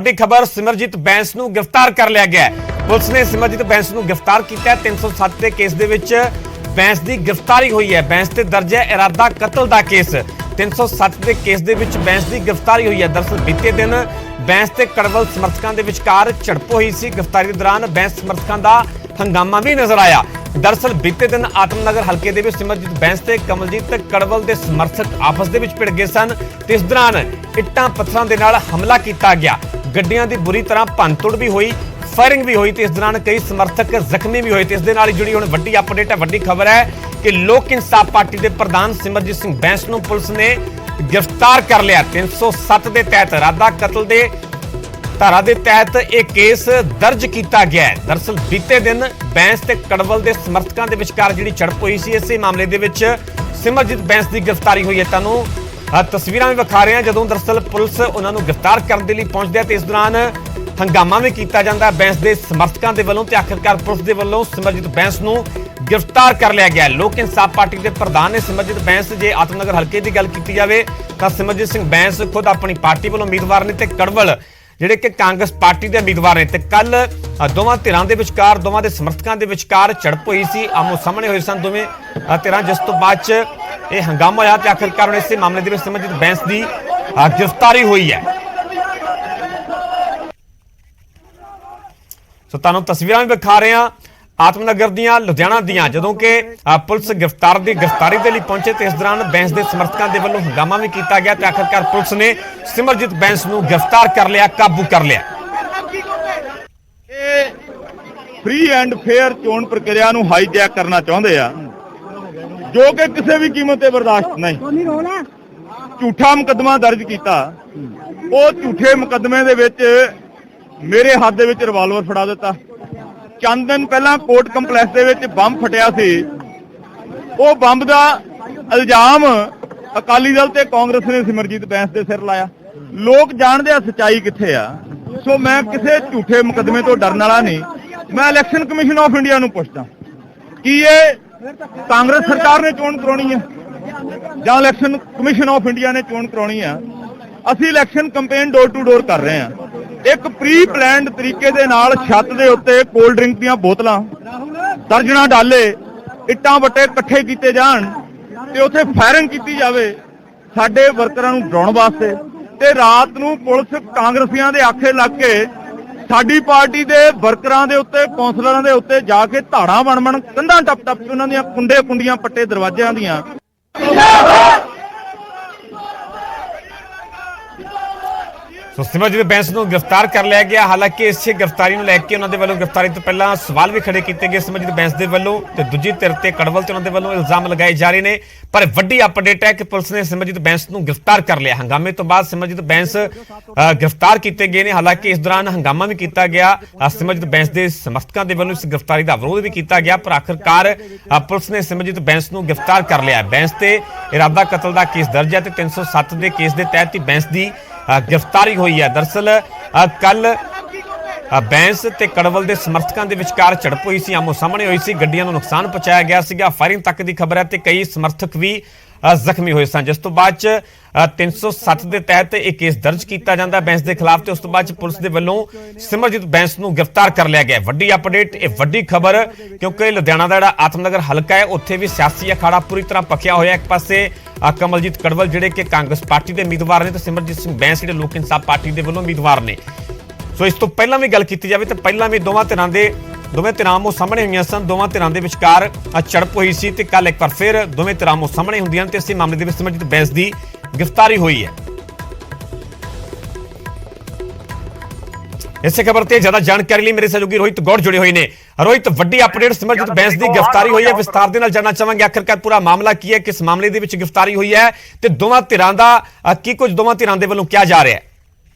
बड़ी खबर सिमरजीत बैंस नूं गिरफ्तार कर लिया गया है। पुलिस ने सिमरजीत बैंस नूं गिरफ्तार किया। 307 के केस दे विच बैंस की गिरफ्तारी हुई है। बैंस ते दर्ज है इरादा कतल का केस। 307 के केस दे विच बैंस की गिरफ्तारी हुई है। दरअसल बीते दिन बैंस ते कड़वल समर्थकों के विचकार झड़प हुई सी। गिरफ्तारी दौरान बैंस समर्थकों का हंगामा भी नजर आया। दरअसल बीते दिन आत्मनगर हल्के दे विच सिमरजीत बैंस ते कमलजीत कड़वल के समर्थक आपस दे विच भिड़ गए सन ते इस दौरान इट्टां पत्थरां दे नाल हमला किया गया। गड्डियां दी बुरी तरह भंनतोड़ भी हुई, फायरिंग भी हुई। इस दौरान कई समर्थक जख्मी भी हुए। इस दे नाल ही जुड़ी हुण वड्डी अपडेट है, वड्डी खबर है कि लोक इंसाफ पार्टी के प्रधान सिमरजीत सिंह बैंस नूं पुलिस ने गिरफ्तार कर लिया। 307 के तहत इरादा कतल के धारा के तहत एक केस दर्ज किया गया है। दरअसल बीते दिन बैंस ते कड़वल के समर्थकों के विचकार जिहड़ी झड़प हुई सी, इस मामले दे विच सिमरजीत बैंस की गिरफ्तारी हुई है। तुहानूं तस्वीरां भी विखा रहे हैं जदों दरअसल पुलिस उन्होंने गिरफ्तार करने के लिए पहुंचती है। इस दौरान हंगामा भी किया जाता है बैंस के समर्थकों के वलों। आखिरकार पुलिस के वलों सिमरजीत बैंस नूं गिरफ्तार कर लिया गया। लोक इंसाफ पार्टी के प्रधान ने सिमरजीत बैंस, जे आत्मनगर हल्के की गल की जाए तो सिमरजीत सिंह बैंस खुद अपनी पार्टी वालों उम्मीदवार ने, कड़वल ਜਿਹੜੇ कि कांग्रेस पार्टी के उम्मीदवार ने। कल दोवां धिरां दे विचकार, दोवां दे समर्थकों के विचकार झड़प हुई सी, आमो सामने हुए सन दोवें धिरां, जिस तो बाद च यह हंगामा होया ते आखिरकार इस मामले दे विच सिमरजीत बैंस की गिरफ्तारी हुई है। सो तुहानूं तस्वीरां भी विखा रहे हैं आत्मनगर दियां, लुधियाना दियां, जदों कि पुलिस गिरफ्तारी के लिए पहुंचे तो इस दौरान बैंस के समर्थकों के वलों हंगामा भी किया गया तो आखिरकार पुलिस ने सिमरजीत बैंस नूं गिरफ्तार कर लिया, काबू कर लिया। फ्री एंड फेयर चोण प्रक्रिया नूं हाईजैक करना चाहुंदे आ, जो कि किसी भी कीमत ते बर्दाश्त नहीं। झूठा मुकदमा दर्ज किया, वो झूठे मुकदमे दे विच मेरे हाथ दे विच रिवाल्वर फड़ा दिता। चंद दिन पहला कोर्ट कंपलैक्स दे विच बंब फटिया सी, वो बंब का इल्जाम अकाली दल ते कांग्रेस ने सिमरजीत बैंस दे सिर लाया। लोग जानते हैं सच्चाई कित्थे आ। सो मैं किसी झूठे मुकदमे तो डरन वाला नहीं। मैं इलैक्शन कमीशन ऑफ इंडिया नूं पुछदा कि ये कांग्रेस सरकार ने चोण कराउणी है जां इलैक्शन कमीशन ऑफ इंडिया ने चोण कराउणी है। असीं election campaign door to door कर रहे हैं। एक प्री प्लानड तरीके दे नाल छत दे उत्ते कोल्ड ड्रिंक दीयां बोतलां, दर्जना डाले, इट्टां बट्टे इकट्ठे कीते जाण ते उत्थे फायरिंग कीती जावे साडे वर्करां नूं डराउण वास्ते। ते रात नूं पुलिस कांग्रेसियां दे आखे लग के साडी पार्टी दे वर्करां दे उत्ते, कौंसलरां दे उत्ते जाके धाड़ां बण कंधां टप टप के उन्हां दीयां कुंडे कुंडियां पट्टे दरवाजिਆਂ दीयां। सो सिमरजीत बैंस नूं गिरफ्तार कर लिया गया। हालांकि इस गिरफ्तारी नूं लैके उन्हां दे वल्लों गिरफ्तारी तो पहला सवाल भी खड़े किए गए सिमरजीत बैंस दे वल्लों ते दूजी धिर ते कड़वल ते उन्हां दे वल्लों इल्जाम लगाए जा रहे हैं। पर वड्डी अपडेट है कि पुलिस ने सिमरजीत बैंस नूं गिरफ्तार कर लिया। हंगामे तो बाद सिमरजीत बैंस गिरफ्तार किए गए हैं। हालांकि इस दौरान हंगामा भी किया गया, सिमरजीत बैंस के समर्थकों के वल्लों इस गिरफ्तारी का विरोध भी किया गया, पर आखिरकार पुलिस ने सिमरजीत बैंस नूं गिरफ्तार कर लिया। बैंस ते इरादा कतल का केस दर्ज है तो 307 के केस के तहत ही बैंस की गिरफ्तारी हुई है। दरअसल कल बैंस ते कड़वल के समर्थकों के विचकार झड़प हुई सी, आमो सामने हुई सी, गड्डियां नूं नुकसान पहुंचाया गया सीगा, फायरिंग तक की खबर है तो कई समर्थक भी जख्मी हुए सन। जिस तो बाद 307 के तहत एक केस दर्ज किया जाता है बैंस के खिलाफ तो उस तो बाद पुलिस के वलों सिमरजीत बैंस नूं गिरफ्तार कर लिया गया। वड्डी अपडेट, ये वड्डी खबर, क्योंकि लुधियाना का जिहड़ा आत्मनगर हल्का है उत्थे भी सियासी अखाड़ा पूरी तरह पक्या होया। एक पासे कमलजीत कड़वल जिहड़े कि कांग्रेस पार्टी के उम्मीदवार ने तो सिमरजीत सिंह बैंस जिहड़े लोक इंसाफ पार्टी के वलों उम्मीदवार ने। सो इस तो पहला भी गल की जाए तो पहला भी दोवें धिरां आमो सामने हुई सन, दोवां धिरां दे विचकार झड़प हुई सी ते कल एक बार फिर दोवें धिरां आमो सामने हुंदियां ते इस मामले दे विच सिमरजीत बैंस की गिरफ्तारी हुई है। इस खबर से ज्यादा जानकारी लिए मेरे सहयोगी रोहित गौड़ जुड़े हुए हैं। रोहित, वड्डी अपडेट, सिमरजीत बैंस की गिरफ्तारी हुई है, विस्तार दे नाल जानना चाहांगे आखिरकार पूरा मामला की है, किस मामले दे विच गिरफ्तारी हुई है ते दोवां धिरां दा की कुछ दोवां धिरां दे वल्लों क्या जा रहा है?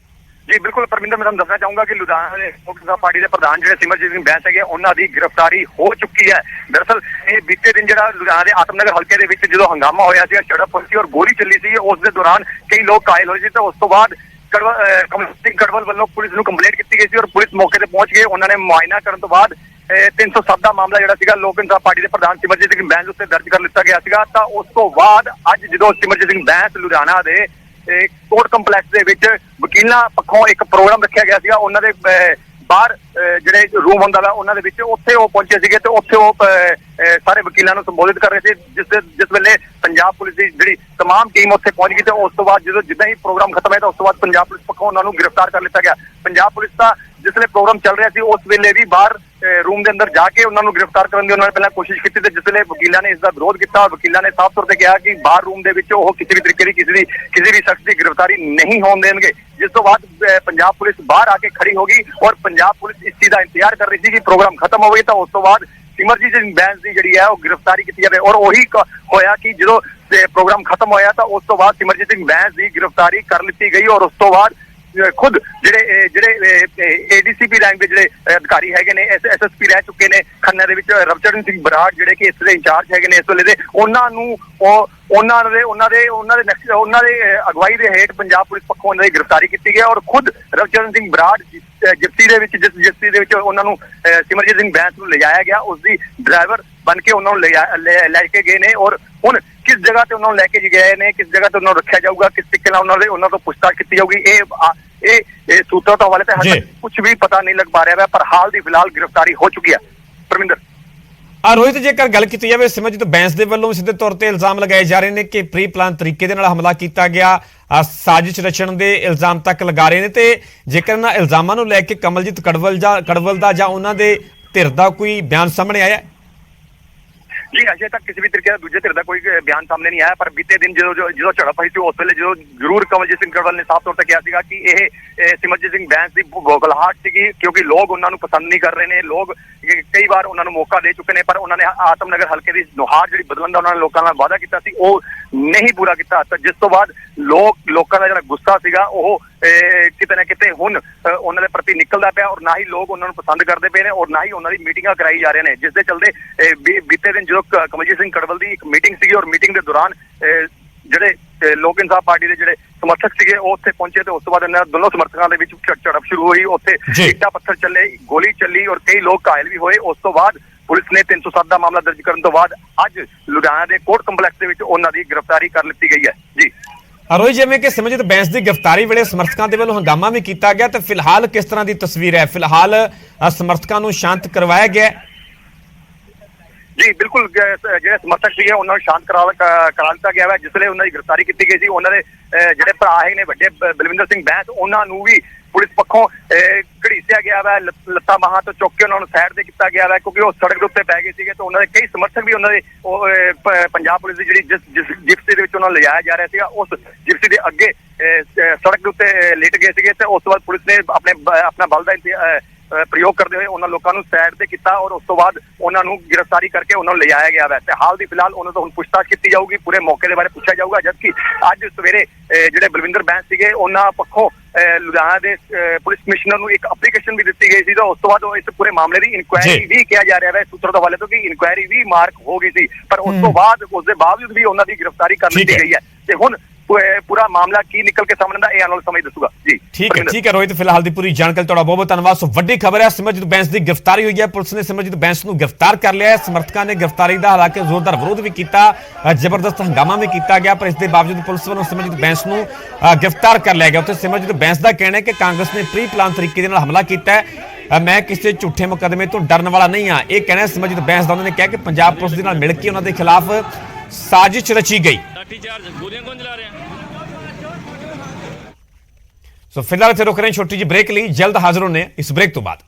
जी बिल्कुल परमिंदर, मैं दसना चाहूंगा कि लुधियाना के लोक इंसाफ पार्टी के प्रधान जो सिमरजीत सिंह बैंस है उन्होंने गिरफ्तारी हो चुकी है। दरअसल ये बीते दिन जो लुधियाना के आत्मनगर हल्के के जो हंगामा होया सी, झड़प हुई और गोली चली सी, उस दे दौरान कई लोग घायल हुए थे। उस तो बाद कमलजीत सिंह कड़वल वालों पुलिस नूं कंप्लेंट की गई और पुलिस मौके पर पहुंच गई। उन्होंने मुआयना करने तो बाद 307 का मामला जो लोक इंसाफ पार्टी के प्रधान सिमरजीत सिंह बैंस उत्ते दर्ज कर लिया गया। उस तो बाद अज जो सिमरजीत सिंह बैंस लुधियाना के ਕੋਰਟ ਕੰਪਲੈਕਸ ਦੇ ਵਿੱਚ ਵਕੀਲਾਂ ਪੱਖੋਂ ਇੱਕ ਪ੍ਰੋਗਰਾਮ ਰੱਖਿਆ ਗਿਆ ਸੀਗਾ। ਉਹਨਾਂ ਦੇ ਬਾਹਰ ਜਿਹੜੇ ਰੂਮ ਹੁੰਦਾ ਵਾ ਉਹਨਾਂ ਦੇ ਵਿੱਚ ਉੱਥੇ ਉਹ ਪਹੁੰਚੇ ਸੀਗੇ ਤੇ ਉੱਥੇ ਉਹ ਸਾਰੇ ਵਕੀਲਾਂ ਨੂੰ ਸੰਬੋਧਿਤ ਕਰ ਰਹੇ ਸੀ। ਜਿਸ ਵੇਲੇ ਪੰਜਾਬ ਪੁਲਿਸ ਦੀ ਜਿਹੜੀ ਤਮਾਮ ਟੀਮ ਉੱਥੇ ਪਹੁੰਚ ਗਈ ਤੇ ਉਸ ਤੋਂ ਬਾਅਦ ਜਦੋਂ ਜਿੱਦਾਂ ਹੀ ਪ੍ਰੋਗਰਾਮ ਖਤਮ ਹੋਇਆ ਤਾਂ ਉਸ ਤੋਂ ਬਾਅਦ ਪੰਜਾਬ ਪੁਲਿਸ ਪੱਖੋਂ ਉਹਨਾਂ ਨੂੰ ਗ੍ਰਿਫਤਾਰ ਕਰ ਲਿੱਤਾ ਗਿਆ। ਪੰਜਾਬ ਪੁਲਿਸ ਦਾ ਜਿਸ ਵੇਲੇ ਪ੍ਰੋਗਰਾਮ ਚੱਲ ਰਿਹਾ ਸੀ ਉਸ ਵੇਲੇ ਵੀ ਬਾਹਰ ਰੂਮ ਦੇ ਅੰਦਰ ਜਾ ਕੇ ਉਹਨਾਂ ਨੂੰ ਗ੍ਰਿਫਤਾਰ ਕਰਨ ਦੀ ਉਹਨਾਂ ਨੇ ਪਹਿਲਾਂ ਕੋਸ਼ਿਸ਼ ਕੀਤੀ ਤੇ ਜਿਸ ਵੇਲੇ ਵਕੀਲਾਂ ਨੇ ਇਸ ਦਾ ਵਿਰੋਧ ਕੀਤਾ, ਵਕੀਲਾਂ ਨੇ ਸਾਫ਼ ਤੌਰ ਤੇ ਕਿਹਾ ਕਿ ਬਾਹਰ ਰੂਮ ਦੇ ਵਿੱਚ ਉਹ ਕਿਸੇ ਵੀ ਤਰੀਕੇ ਦੀ ਕਿਸੇ ਵੀ ਸ਼ਖਸ ਦੀ ਗ੍ਰਿਫਤਾਰੀ ਨਹੀਂ ਹੋਣ ਦੇਣਗੇ। ਜਿਸ ਤੋਂ ਬਾਅਦ ਪੰਜਾਬ ਪੁਲਿਸ ਬਾਹਰ ਆ ਕੇ ਖੜੀ ਹੋ ਗਈ ਔਰ ਪੰਜਾਬ ਪੁਲਿਸ ਇਸ ਚੀਜ਼ ਦਾ ਇੰਤਜ਼ਾਰ ਕਰ ਰਹੀ ਸੀ ਕਿ ਪ੍ਰੋਗਰਾਮ ਖਤਮ ਹੋਵੇ ਤਾਂ ਉਸ ਤੋਂ ਬਾਅਦ ਸਿਮਰਜੀਤ ਸਿੰਘ ਬੈਂਸ ਦੀ ਜਿਹੜੀ ਹੈ ਉਹ ਗ੍ਰਿਫਤਾਰੀ ਕੀਤੀ ਜਾਵੇ। ਔਰ ਉਹੀ ਹੋਇਆ ਕਿ ਜਦੋਂ ਪ੍ਰੋਗਰਾਮ ਖਤਮ ਹੋਇਆ ਤਾਂ ਉਸ ਤੋਂ ਬਾਅਦ ਸਿਮਰਜੀਤ ਸਿੰਘ ਬੈਂਸ ਦੀ ਗ੍ਰਿਫਤਾਰੀ ਕਰ ਲਿੱਤੀ ਗਈ ਔਰ ਉਸ ਤੋਂ ਬਾਅਦ ਖੁਦ ਜਿਹੜੇ ADCP ਰੈਂਕ ਦੇ ਜਿਹੜੇ ਅਧਿਕਾਰੀ ਹੈਗੇ ਨੇ, SSP ਰਹਿ ਚੁੱਕੇ ਨੇ ਖੰਨਾ ਦੇ ਵਿੱਚ, ਰਵਚਰਨ ਸਿੰਘ ਬਰਾੜ ਜਿਹੜੇ ਕਿ ਇਸ ਦੇ ਇੰਚਾਰਜ ਹੈਗੇ ਨੇ ਇਸ ਵੇਲੇ ਦੇ, ਉਹਨਾਂ ਨੂੰ ਉਹਨਾਂ ਦੇ ਅਗਵਾਈ ਦੇ ਹੇਠ ਪੰਜਾਬ ਪੁਲਿਸ ਪੱਖੋਂ ਉਹਨਾਂ ਦੀ ਗ੍ਰਿਫਤਾਰੀ ਕੀਤੀ ਗਈ ਔਰ ਖੁਦ ਰਵਚਰਨ ਸਿੰਘ ਬਰਾੜ ਜਿਪਸੀ ਦੇ ਵਿੱਚ ਉਹਨਾਂ ਨੂੰ ਸਿਮਰਜੀਤ ਸਿੰਘ ਬੈਂਸ ਨੂੰ ਲਿਜਾਇਆ ਗਿਆ, ਉਸ ਦੀ ਡਰਾਈਵਰ ਬਣ ਕੇ ਉਹਨਾਂ ਨੂੰ ਲੈ ਕੇ ਗਏ ਨੇ। ਔਰ ਹੁਣ ਕਿਸ ਜਗ੍ਹਾ ਤੇ ਉਹਨਾਂ ਨੂੰ ਲੈ ਕੇ ਗਏ ਨੇ, ਕਿਸ ਜਗ੍ਹਾ ਤੇ ਉਹਨਾਂ ਨੂੰ ਰੱਖਿਆ ਜਾਊਗਾ, ਕਿਸ ਤਰੀਕੇ ਨਾਲ ਉਹਨਾਂ ਤੋਂ ਪੁੱਛਤਾਛ ਕੀਤੀ ਜਾਊਗੀ, ਇਹ ਸੂਤਰਾਂ ਤੋਂ ਹਵਾਲੇ ਤੇ ਹਜੇ ਕੁਝ ਵੀ ਪਤਾ ਨਹੀਂ ਲੱਗ ਪਾ ਰਿਹਾ ਹੈ। ਪਰ ਹਾਲ ਦੀ ਫਿਲਹਾਲ ਗ੍ਰਿਫਤਾਰੀ ਹੋ ਚੁੱਕੀ ਹੈ। ਪਰਮਿੰਦਰ ਰੋਹਿਤ, ਜੇਕਰ ਗੱਲ ਕੀਤੀ ਜਾਵੇ ਸਿਮਰਜੀਤ ਬੈਂਸ ਦੇ ਵੱਲੋਂ ਸਿੱਧੇ ਤੌਰ ਤੇ ਇਲਜ਼ਾਮ ਲਗਾਏ ਜਾ ਰਹੇ ਨੇ ਕਿ ਪ੍ਰੀ ਪਲਾਨ ਤਰੀਕੇ ਦੇ ਨਾਲ ਹਮਲਾ ਕੀਤਾ ਗਿਆ, ਸਾਜ਼ਿਸ਼ ਰਚਣ ਦੇ ਇਲਜ਼ਾਮ ਤੱਕ ਲਗਾ ਰਹੇ ਨੇ ਤੇ ਜੇਕਰ ਇਹਨਾਂ ਇਲਜ਼ਾਮਾਂ ਨੂੰ ਲੈ ਕੇ ਕਮਲਜੀਤ ਕੜਵਲ ਦਾ ਜਾਂ ਉਹਨਾਂ ਦੇ ਧਿਰ ਦਾ ਕੋਈ ਬਿਆਨ ਸਾਹਮਣੇ ਆਇਆ? ਜੀ ਅਜੇ ਤੱਕ ਕਿਸੇ ਵੀ ਤਰੀਕੇ ਦਾ ਦੂਜੇ ਧਿਰ ਦਾ ਕੋਈ ਬਿਆਨ ਸਾਹਮਣੇ ਨਹੀਂ ਆਇਆ। ਪਰ ਬੀਤੇ ਦਿਨ ਜਦੋਂ ਝੜਪ ਹੋਈ ਸੀ ਉਸ ਵੇਲੇ ਜਦੋਂ ਜ਼ਰੂਰ ਕਮਲਜੀਤ ਸਿੰਘ ਕੜਵਲ ਨੇ ਸਾਫ਼ ਤੌਰ ਤੇ ਕਿਹਾ ਸੀਗਾ ਕਿ ਇਹ ਸਿਮਰਜੀਤ ਸਿੰਘ ਬੈਂਸ ਦੀ ਬੋਗਲਾਹਟ ਸੀਗੀ ਕਿਉਂਕਿ ਲੋਕ ਉਹਨਾਂ ਨੂੰ ਪਸੰਦ ਨਹੀਂ ਕਰ ਰਹੇ ਨੇ। ਲੋਕ ਕਈ ਵਾਰ ਉਹਨਾਂ ਨੂੰ ਮੌਕਾ ਦੇ ਚੁੱਕੇ ਨੇ ਪਰ ਉਹਨਾਂ ਨੇ ਆਤਮਨਗਰ ਹਲਕੇ ਦੀ ਨੁਹਾਰ ਜਿਹੜੀ ਬਦਲਣ ਦਾ ਉਹਨਾਂ ਨੇ ਲੋਕਾਂ ਨਾਲ ਵਾਅਦਾ ਕੀਤਾ ਸੀ ਉਹ ਨਹੀਂ ਪੂਰਾ ਕੀਤਾ। ਤਾਂ ਜਿਸ ਤੋਂ ਬਾਅਦ ਲੋਕਾਂ ਦਾ ਜਿਹੜਾ ਗੁੱਸਾ ਸੀਗਾ ਉਹ ਕਿਤੇ ਨਾ ਕਿਤੇ ਹੁਣ ਉਹਨਾਂ ਦੇ ਪ੍ਰਤੀ ਨਿਕਲਦਾ ਪਿਆ ਔਰ ਨਾ ਹੀ ਲੋਕ ਉਹਨਾਂ ਨੂੰ ਪਸੰਦ ਕਰਦੇ ਪਏ ਨੇ ਔਰ ਨਾ ਹੀ ਉਹਨਾਂ ਦੀ ਮੀਟਿੰਗਾਂ ਕਰਾਈ ਜਾ ਰਹੀਆਂ ਨੇ। ਜਿਸ ਦੇ ਚਲਦੇ ਬੀਤੇ ਦਿਨ ਜਦੋਂ ਕਮਲਜੀਤ ਸਿੰਘ ਕੜਵਲ ਦੀ ਇੱਕ ਮੀਟਿੰਗ ਸੀਗੀ ਔਰ ਮੀਟਿੰਗ ਦੇ ਦੌਰਾਨ ਜਿਹੜੇ ਲੋਕ ਇਨਸਾਫ ਪਾਰਟੀ ਦੇ ਜਿਹੜੇ ਸਮਰਥਕ ਸੀਗੇ ਉਹ ਉੱਥੇ ਪਹੁੰਚੇ ਤੇ ਉਸ ਤੋਂ ਬਾਅਦ ਇਹਨਾਂ ਦੋਨੋਂ ਸਮਰਥਕਾਂ ਦੇ ਵਿੱਚ ਝੜਪ ਸ਼ੁਰੂ ਹੋਈ। ਉੱਥੇ ਇੱਟਾਂ ਪੱਥਰ ਚੱਲੇ, ਗੋਲੀ ਚੱਲੀ ਔਰ ਕਈ ਲੋਕ ਘਾਇਲ ਵੀ ਹੋਏ। ਉਸ ਤੋਂ ਬਾਅਦ ਪੁਲਿਸ ਨੇ 307 ਦਾ ਮਾਮਲਾ ਦਰਜ ਕਰਨ ਤੋਂ ਬਾਅਦ ਅੱਜ ਲੁਧਿਆਣਾ ਦੇ ਕੋਰਟ ਕੰਪਲੈਕਸ ਦੇ ਵਿੱਚ ਉਹਨਾਂ ਦੀ ਗ੍ਰਿਫਤਾਰੀ ਕਰ ਲਿੱਤੀ ਗਈ ਹੈ। ਜੀ ਰੋਹਿਤ, ਜਿਵੇਂ ਕਿ ਸਿਮਰਜੀਤ ਬੈਂਸ ਦੀ ਗ੍ਰਿਫਤਾਰੀ ਵੇਲੇ ਸਮਰਥਕਾਂ ਦੇ ਵੱਲੋਂ ਹੰਗਾਮਾ ਵੀ ਕੀਤਾ ਗਿਆ ਤੇ ਫਿਲਹਾਲ ਕਿਸ ਤਰ੍ਹਾਂ ਦੀ ਤਸਵੀਰ ਹੈ? ਫਿਲਹਾਲ ਸਮਰਥਕਾਂ ਨੂੰ ਸ਼ਾਂਤ ਕਰਵਾਇਆ ਗਿਆ? ਜੀ ਬਿਲਕੁਲ, ਜਿਹੜੇ ਸਮਰਥਕ ਸੀਗੇ ਉਹਨਾਂ ਨੂੰ ਸ਼ਾਂਤ ਕਰਾ ਦਿੱਤਾ ਗਿਆ ਹੈ। ਜਿਸ ਵੇਲੇ ਉਹਨਾਂ ਦੀ ਗ੍ਰਿਫਤਾਰੀ ਕੀਤੀ ਗਈ ਸੀ ਉਹਨਾਂ ਦੇ ਜਿਹੜੇ ਭਰਾ ਹੈ ਨੇ ਵੱਡੇ ਬਲਵਿੰਦਰ ਸਿੰਘ ਬੈਂਸ, ਉਹਨਾਂ ਨੂੰ ਵੀ ਪੁਲਿਸ ਪੱਖੋਂ ਘੜੀਸਿਆ ਗਿਆ ਵਾ, ਲੱਤਾਂ ਬਾਹਾਂ ਤੋਂ ਚੁੱਕ ਕੇ ਉਹਨਾਂ ਨੂੰ ਸਾਈਡ ਤੇ ਕੀਤਾ ਗਿਆ ਵਾ ਕਿਉਂਕਿ ਉਹ ਸੜਕ ਦੇ ਉੱਤੇ ਪੈ ਗਏ ਸੀਗੇ। ਤਾਂ ਉਹਨਾਂ ਦੇ ਕਈ ਸਮਰਥਕ ਵੀ ਉਹਨਾਂ ਦੇ ਪੰਜਾਬ ਪੁਲਿਸ ਦੀ ਜਿਹੜੀ ਜਿਸ ਜਿਪਸੀ ਦੇ ਵਿੱਚ ਉਹਨਾਂ ਨੂੰ ਲਿਜਾਇਆ ਜਾ ਰਿਹਾ ਸੀਗਾ ਉਸ ਜਿਪਸੀ ਦੇ ਅੱਗੇ ਸੜਕ ਦੇ ਉੱਤੇ ਲਿਟ ਗਏ ਸੀਗੇ ਤੇ ਉਸ ਤੋਂ ਬਾਅਦ ਪੁਲਿਸ ਨੇ ਆਪਣਾ ਬਲ ਦਾ ਪ੍ਰਯੋਗ ਕਰਦੇ ਹੋਏ ਉਹਨਾਂ ਲੋਕਾਂ ਨੂੰ ਸਾਈਡ ਤੇ ਕੀਤਾ ਔਰ ਉਸ ਤੋਂ ਬਾਅਦ ਉਹਨਾਂ ਨੂੰ ਗ੍ਰਿਫਤਾਰੀ ਕਰਕੇ ਉਹਨਾਂ ਨੂੰ ਲਿਜਾਇਆ ਗਿਆ ਵੈ ਤੇ ਹਾਲ ਦੀ ਫਿਲਹਾਲ ਉਹਨਾਂ ਤੋਂ ਹੁਣ ਪੁੱਛਤਾਛ ਕੀਤੀ ਜਾਊਗੀ, ਪੂਰੇ ਮੌਕੇ ਦੇ ਬਾਰੇ ਪੁੱਛਿਆ ਜਾਊਗਾ। ਜਦਕਿ ਅੱਜ ਸਵੇਰੇ ਜਿਹੜੇ ਬਲਵਿੰਦਰ ਬੈਂਸ ਸੀਗੇ ਉਹਨਾਂ ਪੱਖੋਂ ਲੁਧਿਆਣਾ ਦੇ ਪੁਲਿਸ ਕਮਿਸ਼ਨਰ ਨੂੰ ਇੱਕ ਐਪਲੀਕੇਸ਼ਨ ਵੀ ਦਿੱਤੀ ਗਈ ਸੀ ਤਾਂ ਉਸ ਤੋਂ ਬਾਅਦ ਉਹ ਇਸ ਪੂਰੇ ਮਾਮਲੇ ਦੀ ਇਨਕੁਆਇਰੀ ਵੀ ਕਿਹਾ ਜਾ ਰਿਹਾ ਹੈ ਸੂਤਰਾਂ ਦੇ ਹਵਾਲੇ ਤੋਂ ਕਿ ਇਨਕੁਆਇਰੀ ਵੀ ਮਾਰਕ ਹੋ ਗਈ ਸੀ ਪਰ ਉਸ ਤੋਂ ਬਾਅਦ ਉਸ ਦੇ ਬਾਵਜੂਦ ਵੀ ਉਹਨਾਂ ਦੀ ਗ੍ਰਿਫਤਾਰੀ ਕਰ ਲਈ ਗਈ ਹੈ ਤੇ ਹੁਣ ਪੂਰਾ ਮਾਮਲਾ ਕੀ ਨਿਕਲ ਕੇ ਸਾਹਮਣੇ ਦਾ ਇਹ ਆਉਣ ਵਾਲਾ ਸਮੇਂ ਦੱਸੂਗਾ। ਜੀ ਠੀਕ ਹੈ ਰੋਹਿਤ, ਫਿਲਹਾਲ ਦੀ ਪੂਰੀ ਜਾਣਕਾਰੀ ਤੁਹਾਡਾ ਬਹੁਤ ਬਹੁਤ ਧੰਨਵਾਦ। ਸੋ ਵੱਡੀ ਖਬਰ ਹੈ, ਸਿਮਰਜੀਤ ਬੈਂਸ ਦੀ ਗ੍ਰਿਫਤਾਰੀ ਹੋਈ ਹੈ, ਪੁਲਿਸ ਨੇ ਸਿਮਰਜੀਤ ਬੈਂਸ ਨੂੰ ਗ੍ਰਿਫਤਾਰ ਕਰ ਲਿਆ ਹੈ। ਸਮਰਥਕਾਂ ਨੇ ਗ੍ਰਿਫਤਾਰੀ ਦਾ ਹਾਲਾਂਕਿ ਜ਼ੋਰਦਾਰ ਵਿਰੋਧ ਵੀ ਕੀਤਾ, ਜ਼ਬਰਦਸਤ ਹੰਗਾਮਾ ਵੀ ਕੀਤਾ ਗਿਆ ਪਰ ਇਸ ਦੇ ਬਾਵਜੂਦ ਪੁਲਿਸ ਵੱਲੋਂ ਸਿਮਰਜੀਤ ਬੈਂਸ ਨੂੰ ਗ੍ਰਿਫਤਾਰ ਕਰ ਲਿਆ ਗਿਆ। ਉੱਥੇ ਸਿਮਰਜੀਤ ਬੈਂਸ ਦਾ ਕਹਿਣਾ ਹੈ ਕਿ ਕਾਂਗਰਸ ਨੇ ਪ੍ਰੀ ਪਲਾਨ ਤਰੀਕੇ ਦੇ ਨਾਲ ਹਮਲਾ ਕੀਤਾ ਹੈ, ਮੈਂ ਕਿਸੇ ਝੂਠੇ ਮੁਕੱਦਮੇ ਤੋਂ ਡਰਨ ਵਾਲਾ ਨਹੀਂ ਹਾਂ, ਇਹ ਕਹਿਣਾ ਸਿਮਰਜੀਤ ਬੈਂਸ ਦਾ। ਉਹਨਾਂ ਨੇ ਕਿਹਾ ਕਿ ਪੰਜਾਬ ਪੁਲਿਸ ਦੇ ਨਾਲ ਮਿਲ ਕੇ ਉਹਨਾਂ ਦੇ ਖਿਲਾਫ ਸਾਜ਼ਿਸ਼ ਰਚੀ ਗਈ। ਸੋ ਫਿਲਹਾਲ ਇੱਥੇ ਰੁਕ ਰਹੇ ਛੋਟੀ ਜਿਹੀ ਬ੍ਰੇਕ ਲਈ, ਜਲਦ ਹਾਜ਼ਰ ਹੋਣੇ ਇਸ ਬ੍ਰੇਕ ਤੋਂ ਬਾਅਦ।